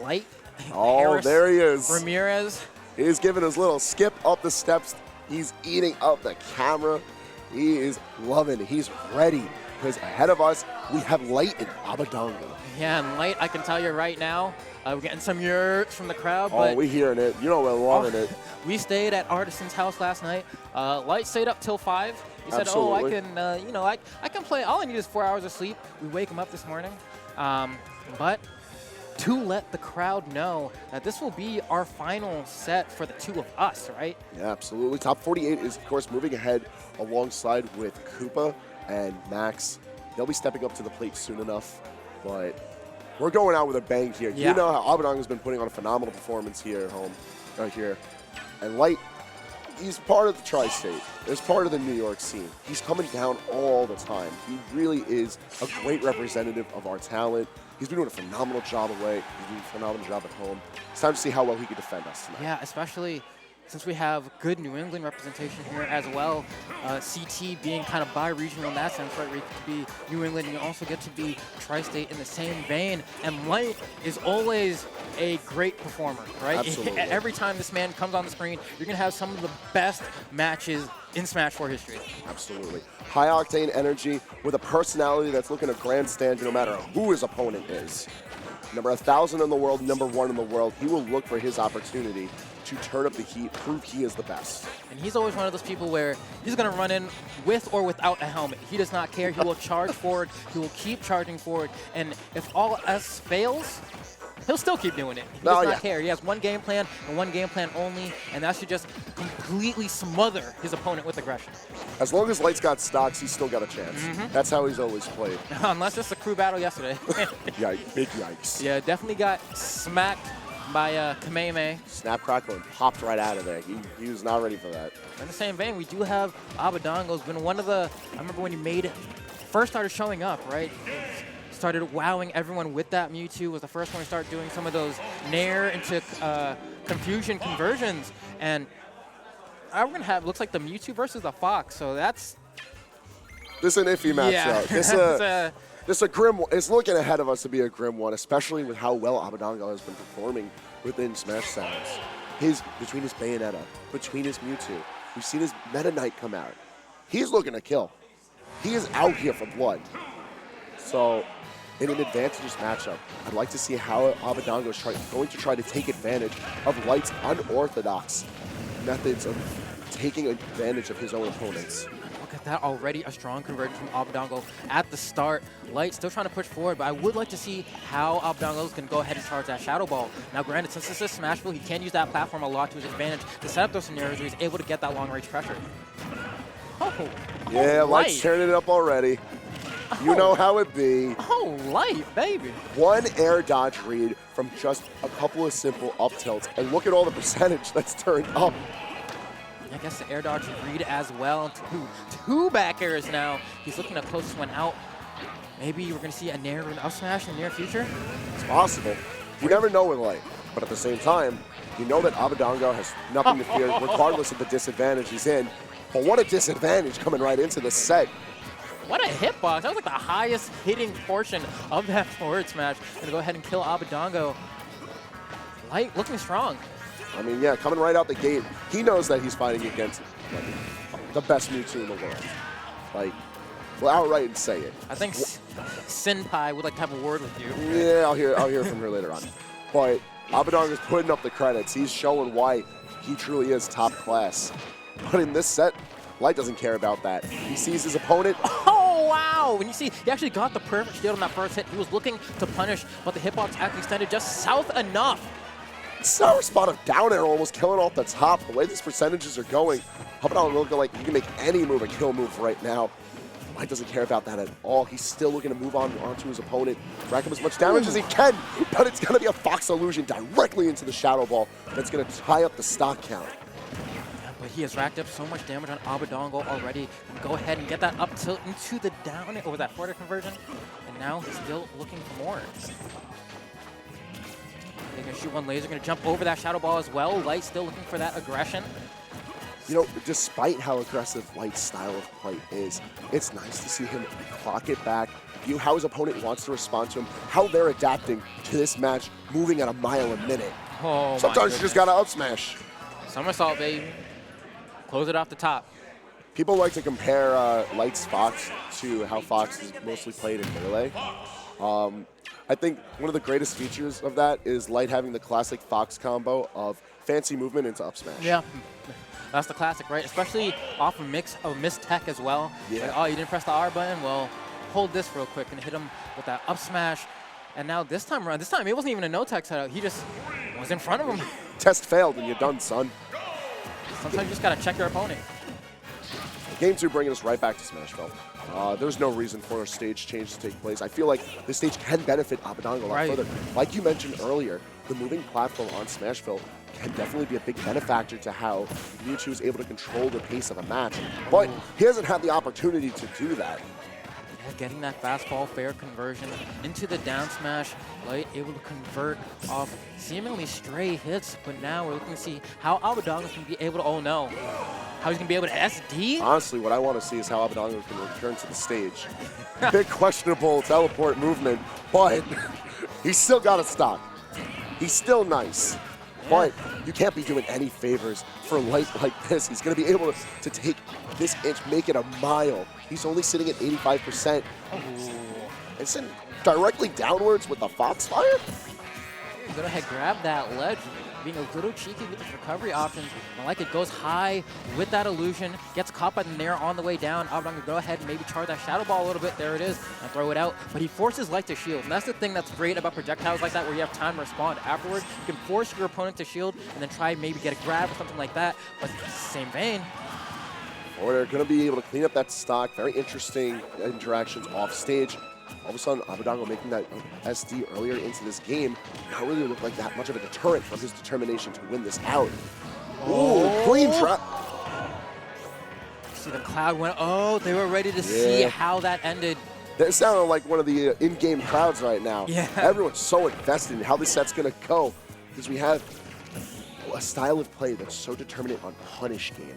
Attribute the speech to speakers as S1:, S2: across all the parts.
S1: Light.
S2: Oh,
S1: Harris
S2: there he is.
S1: Ramirez.
S2: He's giving his little skip up the steps. He's eating up the camera. He is loving it. He's ready. Because ahead of us, we have Light and Abadango.
S1: Yeah, and Light, I can tell you right now, we're getting some yurts from the crowd.
S2: Oh,
S1: but
S2: we're hearing it. You know we're loving it.
S1: We stayed at Artisan's house last night. Light stayed up till 5. He said,
S2: Absolutely.
S1: "Oh, I can, you know, I can play. All I need is 4 hours of sleep." We wake him up this morning, but to let the crowd know that this will be our final set for the two of us, right?
S2: Yeah, absolutely. Top 48 is, of course, moving ahead alongside with Koopa and Max. They'll be stepping up to the plate soon enough, but we're going out with a bang here.
S1: Yeah.
S2: You know how Abadango has been putting on a phenomenal performance here at home, right here. And Light, he's part of the tri-state. He's part of the New York scene. He's coming down all the time. He really is a great representative of our talent. He's been doing a phenomenal job away. He's doing a phenomenal job at home. It's time to see how well he can defend us tonight.
S1: Yeah, especially since we have good New England representation here as well. CT being kind of bi-regional in that sense, right? Where you get to be New England, and you also get to be tri-state in the same vein. And Light is always a great performer, right?
S2: Absolutely.
S1: Every time this man comes on the screen, you're going to have some of the best matches in Smash 4 history.
S2: Absolutely. High-octane energy with a personality that's looking to grandstand no matter who his opponent is. Number 1,000 in the world, number 1 in the world. He will look for his opportunity to turn up the heat, prove he is the best.
S1: And he's always one of those people where he's going to run in with or without a helmet. He does not care. He will charge forward. He will keep charging forward. And if all else fails, he'll still keep doing it. He does not care. He has one game plan and one game plan only, and that's to just completely smother his opponent with aggression.
S2: As long as Light's got stocks, he's still got a chance. That's how he's always played.
S1: Unless it's a crew battle yesterday.
S2: Big yikes.
S1: Yeah, definitely got smacked by Kameme.
S2: Snap, crackle, and popped right out of there. He was not ready for that.
S1: In the same vein, we do have Abadango. Has been one of the, I remember when he first started showing up, right? Started wowing everyone with that Mewtwo, was the first one to start doing some of those Nair into confusion conversions. And we're going to have, looks like the Mewtwo versus the Fox, so that's...
S2: This is an iffy matchup.
S1: Yeah.
S2: This is a grim one. It's looking ahead of us to be a grim one, especially with how well Abadango has been performing within Smash Sounds. Between his Bayonetta, between his Mewtwo, we've seen his Meta Knight come out. He's looking to kill. He is out here for blood. So, in an advantageous matchup, I'd like to see how Abadango is going to try to take advantage of Light's unorthodox methods of taking advantage of his own opponents.
S1: Look at that, already a strong conversion from Abadango at the start. Light still trying to push forward, but I would like to see how Abadango is going to go ahead and charge that Shadow Ball. Now granted, since this is Smashville, he can use that platform a lot to his advantage to set up those scenarios where he's able to get that long-range pressure.
S2: Yeah, Light's turning it up already. You know how it be.
S1: Oh, Light, baby.
S2: One air dodge read from just a couple of simple up tilts, and look at all the percentage that's turned up.
S1: I guess the air dodge read as well. Two back airs now. He's looking to close this one out. Maybe we're going to see a Nair and up smash in the near future.
S2: It's possible. You never know with Light, but at the same time, you know that Abadango has nothing to fear, regardless of the disadvantage he's in. But what a disadvantage coming right into the set.
S1: What a hitbox. That was like the highest hitting portion of that forward smash. Going to go ahead and kill Abadango. Light looking strong.
S2: I mean, yeah, coming right out the gate, he knows that he's fighting against the best Mewtwo in the world. Like, well, outright and say it.
S1: I think Senpai would like to have a word with you.
S2: Yeah, I'll hear from her later on. But Abadango's putting up the credits. He's showing why he truly is top class. But in this set, Light doesn't care about that. He sees his opponent.
S1: Oh, wow. When you see, he actually got the perfect shield on that first hit. He was looking to punish, but the hitbox actually extended just south enough.
S2: Sour spot of down air almost killing off the top. The way these percentages are going, Abadango looking like he can make any move a kill move right now. Light doesn't care about that at all. He's still looking to move onto his opponent, rack up as much damage as he can, but it's going to be a Fox illusion directly into the Shadow Ball that's going to tie up the stock count.
S1: But he has racked up so much damage on Abadango already. Go ahead and get that up tilt into the down over that forward conversion. And now he's still looking for more. They're going to shoot one laser, going to jump over that Shadow Ball as well. Light still looking for that aggression.
S2: you know, despite how aggressive Light's style of play is, it's nice to see him clock it back, view how his opponent wants to respond to him, how they're adapting to this match, moving at a mile a minute.
S1: Oh,
S2: sometimes you just gotta up smash.
S1: Somersault, baby. Close it off the top.
S2: People like to compare Light's Fox to how Fox is mostly played in Melee. I think one of the greatest features of that is Light having the classic Fox combo of fancy movement into up smash.
S1: Yeah, that's the classic, right? Especially off a missed tech as well.
S2: Yeah.
S1: Like, oh, you didn't press the R button? Well, hold this real quick and hit him with that up smash. And now this time around, it wasn't even a no-tech setup. He just was in front of him.
S2: Test failed and you're done, son.
S1: Sometimes you just gotta check your opponent.
S2: Game 2 bringing us right back to Smashville. There's no reason for a stage change to take place. I feel like this stage can benefit Abadango a lot further. Like you mentioned earlier, the moving platform on Smashville can definitely be a big benefactor to how Mewtwo is able to control the pace of a match. But he hasn't had the opportunity to do that.
S1: Yeah, getting that fastball fair conversion into the down smash, Light able to convert off seemingly stray hits, but now we're looking to see how Abadango can be able to, oh no, how he's going to be able to SD?
S2: Honestly, what I want to see is how Abadango can return to the stage. Big questionable teleport movement, but he's still got a stock. He's still nice. But you can't be doing any favors for Light like this. He's going to be able to take this inch, make it a mile. He's only sitting at 85%. And sitting directly downwards with the Foxfire?
S1: Go ahead, grab that ledge, being a little cheeky with his recovery options. I like it, goes high with that illusion, gets caught by the Nair on the way down. Abadango go ahead and maybe charge that Shadow Ball a little bit, there it is, and throw it out. But he forces Light to shield, and that's the thing that's great about projectiles like that, where you have time to respond afterwards. You can force your opponent to shield, and then try maybe get a grab or something like that, but same vein.
S2: Or they're going to be able to clean up that stock. Very interesting interactions off stage. All of a sudden, Abadango making that SD earlier into this game not really look like that much of a deterrent from his determination to win this out. Ooh, clean trap.
S1: See the Cloud went, oh, they were ready to see how that ended.
S2: They sounded like one of the in-game crowds right now.
S1: Yeah.
S2: Everyone's so invested in how this set's going to go because we have a style of play that's so determinant on punish game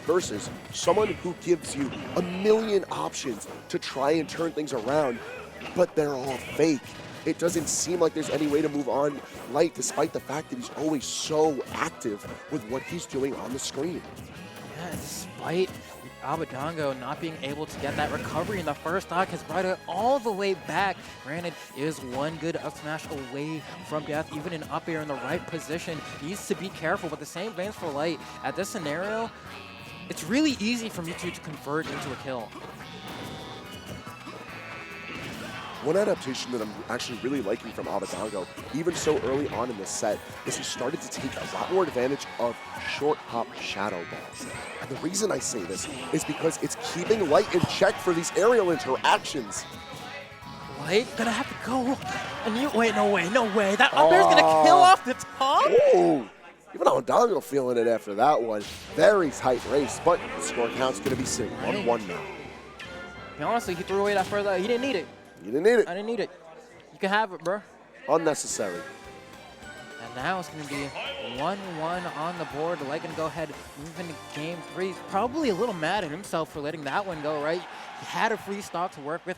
S2: versus someone who gives you a million options to try and turn things around, but they're all fake. It doesn't seem like there's any way to move on Light, despite the fact that he's always so active with what he's doing on the screen.
S1: Yeah, despite Abadango not being able to get that recovery in the first stock, has brought it all the way back. Granted, is one good up smash away from death, even in up air in the right position. He needs to be careful, but the same veins for Light. At this scenario, it's really easy for Mewtwo to convert into a kill.
S2: One adaptation that I'm actually really liking from Abadango, even so early on in this set, is he started to take a lot more advantage of short hop shadow balls. And the reason I say this is because it's keeping Light in check for these aerial interactions.
S1: Light gonna have to go. And you, wait, no way. That up air's gonna kill off the top?
S2: Ooh. Even Abadango feeling it after that one. Very tight race, but the score count's gonna be sitting 1-1 now.
S1: And honestly, he threw away that further. He didn't need it.
S2: You didn't need it.
S1: I didn't need it. You can have it, bro.
S2: Unnecessary.
S1: And now it's going to be 1-1 on the board. Light going to go ahead, move into game 3. Probably a little mad at himself for letting that one go, right? He had a free stock to work with.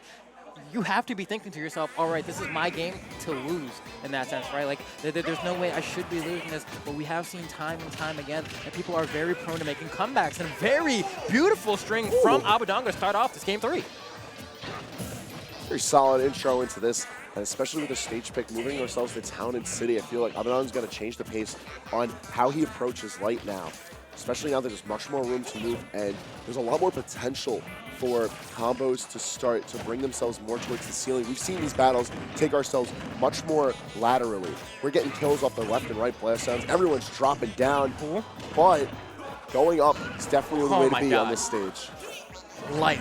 S1: You have to be thinking to yourself, all right, this is my game to lose in that sense, right? Like, there's no way I should be losing this, but we have seen time and time again that people are very prone to making comebacks. And a very beautiful string from Abadango to start off this game 3.
S2: Very solid intro into this, and especially with the stage pick, moving ourselves to town and city. I feel like Abadango's going to change the pace on how he approaches Light now, especially now that there's much more room to move, and there's a lot more potential for combos to start to bring themselves more towards the ceiling. We've seen these battles take ourselves much more laterally. We're getting kills off the left and right blast sounds. Everyone's dropping down, but going up is definitely the way to be on this stage.
S1: Light.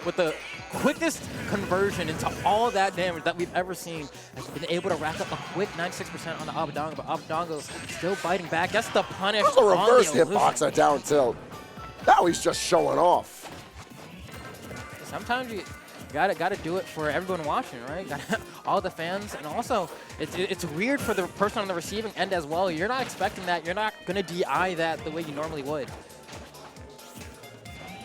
S1: With the quickest conversion into all that damage that we've ever seen, has been able to rack up a quick 96% on the Abadango, but Abadango still fighting back. That's the punish.
S2: That was a reverse hitbox at down tilt. Now he's just showing off.
S1: Sometimes Gotta do it for everyone watching, right? All the fans, and also it's weird for the person on the receiving end as well. You're not expecting that. You're not gonna DI that the way you normally would.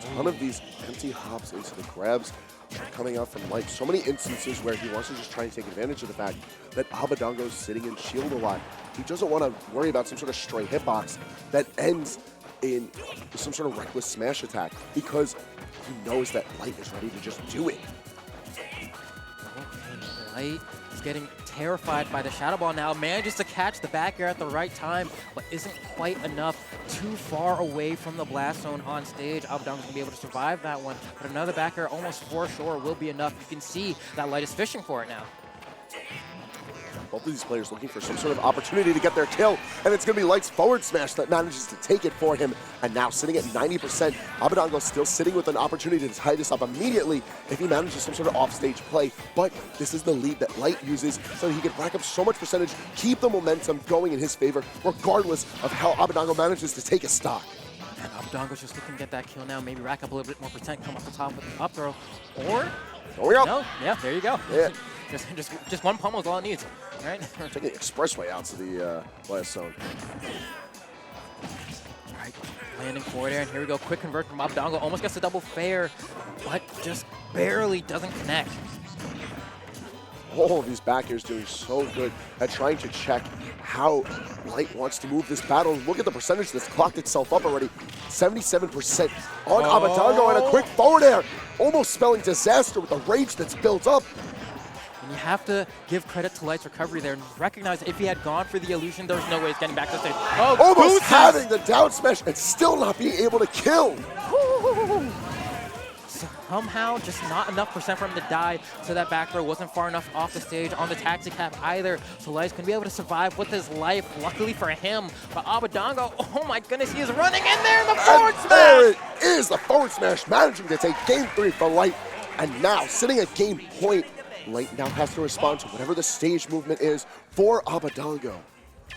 S2: A ton of these empty hops into the grabs are coming out from Light. So many instances where he wants to just try and take advantage of the fact that Abadango's sitting in shield a lot. He doesn't want to worry about some sort of stray hitbox that ends in some sort of reckless smash attack because he knows that Light is ready to just do it.
S1: Light is getting terrified by the Shadow Ball now, manages to catch the back air at the right time, but isn't quite enough, too far away from the blast zone on stage. Abadango's going to be able to survive that one, but another back air almost for sure will be enough. You can see that Light is fishing for it now.
S2: Both of these players looking for some sort of opportunity to get their kill, and it's going to be Light's forward smash that manages to take it for him. And now sitting at 90%, Abadango still sitting with an opportunity to tie this up immediately if he manages some sort of offstage play. But this is the lead that Light uses so that he can rack up so much percentage, keep the momentum going in his favor, regardless of how Abadango manages to take a stock.
S1: And Abadango's just looking to get that kill now, maybe rack up a little bit more percent, come off the top with the up throw, or no, yeah, there you go.
S2: Yeah.
S1: just one pummel is all it needs, right?
S2: Taking the expressway out to the blast zone.
S1: All right, landing forward air, and here we go. Quick convert from Abadango, almost gets a double fair, but just barely doesn't connect.
S2: All of these back airs doing so good at trying to check how Light wants to move this battle. Look at the percentage that's clocked itself up already. 77% on Abadango, and a quick forward air, almost spelling disaster with the rage that's built up.
S1: And you have to give credit to Light's recovery there and recognize if he had gone for the illusion, there's no way he's getting back to the stage. Oh,
S2: almost having the down smash and still not being able to kill.
S1: Somehow, just not enough percent for him to die, so that back throw wasn't far enough off the stage on the taxi cab either. So Light's going to be able to survive with his life, luckily for him. But Abadango, oh my goodness, he is running in there in the forward smash!
S2: There it is, the forward smash managing to take game 3 for Light. And now, sitting at game point, Light now has to respond to whatever the stage movement is for Abadango.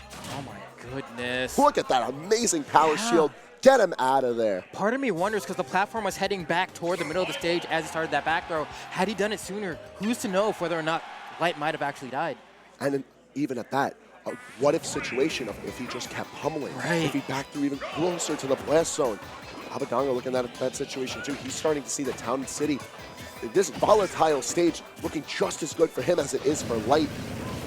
S1: Oh my goodness.
S2: Look at that amazing power shield. Get him out of there.
S1: Part of me wonders, because the platform was heading back toward the middle of the stage as he started that back throw. Had he done it sooner, who's to know whether or not Light might have actually died?
S2: And then, even at that, a what-if situation of if he just kept pummeling.
S1: Right.
S2: If he backed through even closer to the blast zone. Abadango looking at that situation too. He's starting to see the Town and City, this volatile stage, looking just as good for him as it is for Light.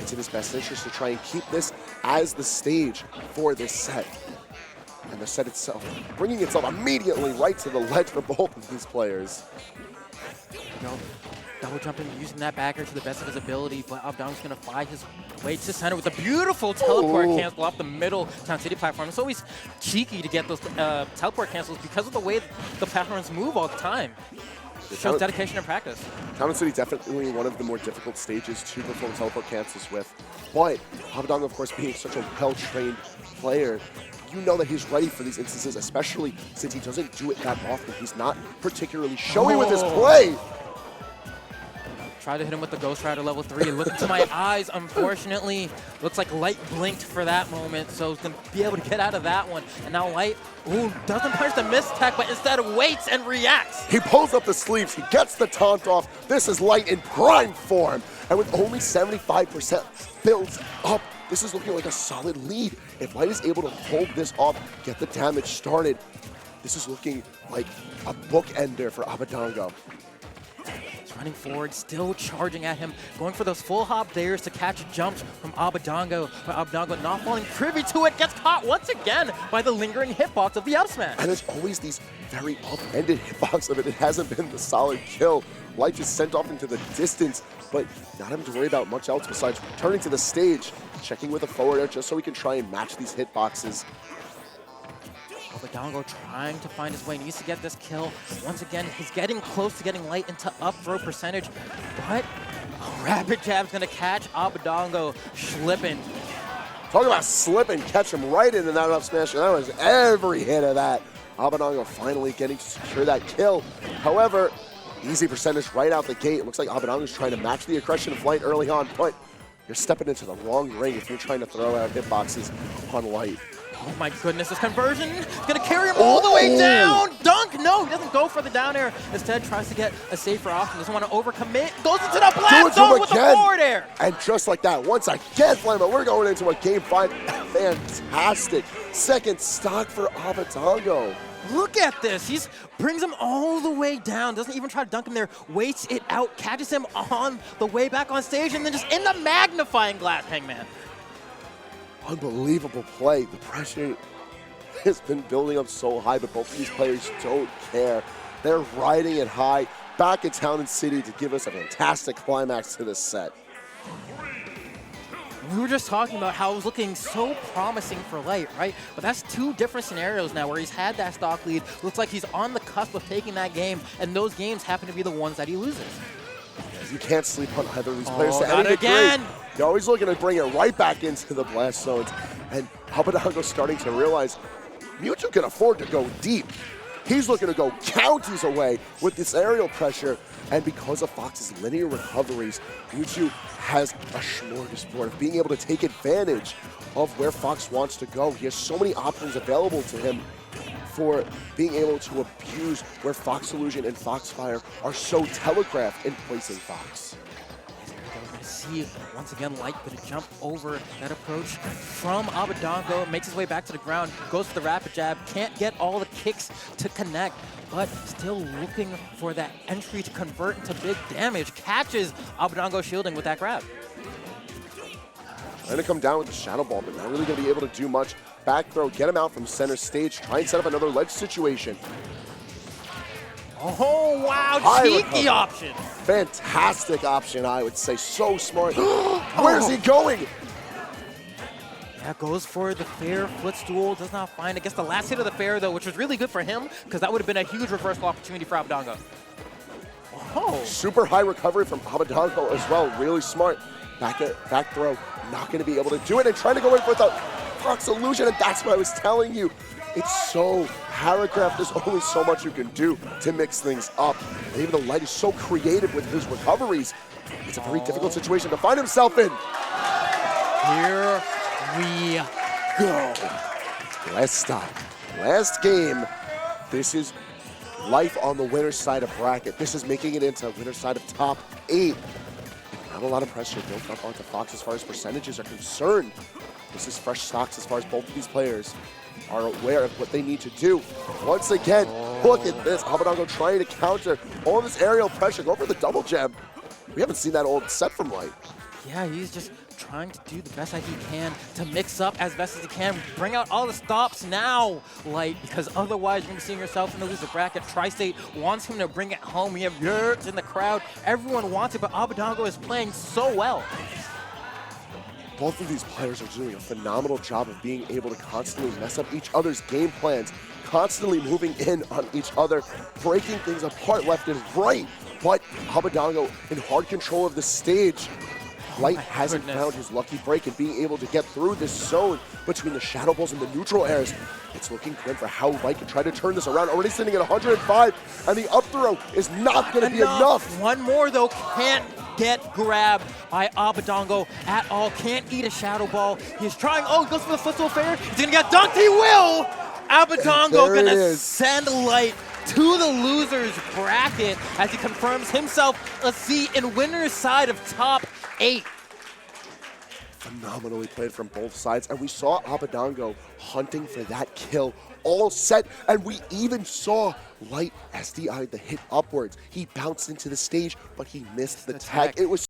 S2: It's in his best interest to try and keep this as the stage for this set. And the set itself, bringing itself immediately right to the ledge for both of these players.
S1: Double jumping, using that backer to the best of his ability, but Abadango's going to fly his way to center with a beautiful teleport cancel off the middle Town City platform. It's always cheeky to get those teleport cancels because of the way the platforms move all the time. Shows dedication and practice.
S2: Town and City definitely one of the more difficult stages to perform teleport cancels with. But Abadango, of course, being such a well-trained player, you know that he's ready for these instances, especially since he doesn't do it that often. He's not particularly showy with his play.
S1: Try to hit him with the Ghost Rider level 3. Look into my eyes, unfortunately. Looks like Light blinked for that moment, so he's going to be able to get out of that one. And now Light, doesn't punish the mistech, but instead waits and reacts.
S2: He pulls up the sleeves, he gets the taunt off. This is Light in prime form. And with only 75% builds up, this is looking like a solid lead. If Light is able to hold this off, get the damage started, this is looking like a bookender for Abadango.
S1: He's running forward, still charging at him, going for those full hop dares to catch jumps from Abadango. But Abadango not falling privy to it, gets caught once again by the lingering hitbox of the up smash.
S2: And there's always these very up-ended hitbox of it. It hasn't been the solid kill. Light is sent off into the distance, but not having to worry about much else besides returning to the stage, checking with a forward air just so he can try and match these hitboxes.
S1: Abadango trying to find his way, needs to get this kill. Once again, he's getting close to getting Light into up throw percentage, but a rapid jab's gonna catch Abadango slipping.
S2: Talk about slip and catch him right into that up smash, and that was every hit of that. Abadango finally getting to secure that kill. However, easy percentage right out the gate. It looks like Abadango's trying to match the aggression of Light early on, but you're stepping into the wrong ring if you're trying to throw out hitboxes on Light.
S1: Oh my goodness, this conversion is going to carry him all the way down. Dunk, no, he doesn't go for the down air. Instead, tries to get a safer option. Doesn't want to overcommit. Goes into the blast zone with the forward air.
S2: And just like that, once again, Flammo, we're going into a game 5. Fantastic second stock for Abadango.
S1: Look at this. He brings him all the way down. Doesn't even try to dunk him there. Waits it out. Catches him on the way back on stage. And then just in the magnifying glass, Hangman.
S2: Unbelievable play. The pressure has been building up so high, but both of these players don't care. They're riding it high, back in Town and City to give us a fantastic climax to this set.
S1: We were just talking about how it was looking so promising for Light, right? But that's 2 different scenarios now where he's had that stock lead. Looks like he's on the cusp of taking that game, and those games happen to be the ones that he loses.
S2: You can't sleep on either of these players to
S1: not
S2: any
S1: again.
S2: degree. You're always looking to bring it right back into the blast zones. And Abadango's starting to realize Mewtwo can afford to go deep. He's looking to go counties away with this aerial pressure. And because of Fox's linear recoveries, Mewtwo has a smorgasbord of being able to take advantage of where Fox wants to go. He has so many options available to him for being able to abuse where Fox Illusion and Foxfire are so telegraphed in placing Fox.
S1: See, once again, Light going to jump over that approach from Abadango, makes his way back to the ground, goes for the rapid jab, can't get all the kicks to connect, but still looking for that entry to convert into big damage, catches Abadango shielding with that grab.
S2: Trying to come down with the Shadow Ball, but not really going to be able to do much. Back throw, get him out from center stage, try and set up another ledge situation.
S1: Oh, wow, cheeky option.
S2: Fantastic option, I would say. So smart. Where's he going?
S1: Yeah, goes for the fair footstool, does not find it. Gets the last hit of the fair, though, which was really good for him, because that would have been a huge reversal opportunity for Abadango. Oh.
S2: Super high recovery from Abadango as well. Really smart. Back throw, not going to be able to do it, and trying to go in for the Fox Illusion, and that's what I was telling you. It's so Harrowcraft, there's only so much you can do to mix things up. And even the Light is so creative with his recoveries. It's a very difficult situation to find himself in.
S1: Here we go.
S2: Last stop, last game. This is life on the winner's side of bracket. This is making it into winner's side of top 8. Not a lot of pressure built up onto Fox as far as percentages are concerned. This is fresh stocks as far as both of these players are aware of what they need to do. Once again, look at this. Abadango trying to counter all this aerial pressure. Go for the double jab. We haven't seen that old set from Light.
S1: Yeah, he's just trying to do the best that he can to mix up as best as he can. Bring out all the stops now, Light, because otherwise you're going to be seeing yourself in the loser bracket. Tri-State wants him to bring it home. We have nerds in the crowd. Everyone wants it, but Abadango is playing so well.
S2: Both of these players are doing a phenomenal job of being able to constantly mess up each other's game plans, constantly moving in on each other, breaking things apart left and right. But Abadango in hard control of the stage. Light hasn't found his lucky break and being able to get through this zone between the Shadow Balls and the neutral airs. It's looking grim for how Light can try to turn this around. Already sitting at 105, and the up throw is not going to be enough.
S1: One more, though, can't get grabbed by Abadango at all. Can't eat a Shadow Ball. He's trying. Oh, he goes for the footstool fair. He's going to get dunked. He will! Abadango going to send Light to the loser's bracket as he confirms himself a seat in winner's side of top 8.
S2: Phenomenally played from both sides, and we saw Abadango hunting for that kill all set, and we even saw Light SDI the hit upwards. He bounced into the stage, but he missed the tag. It was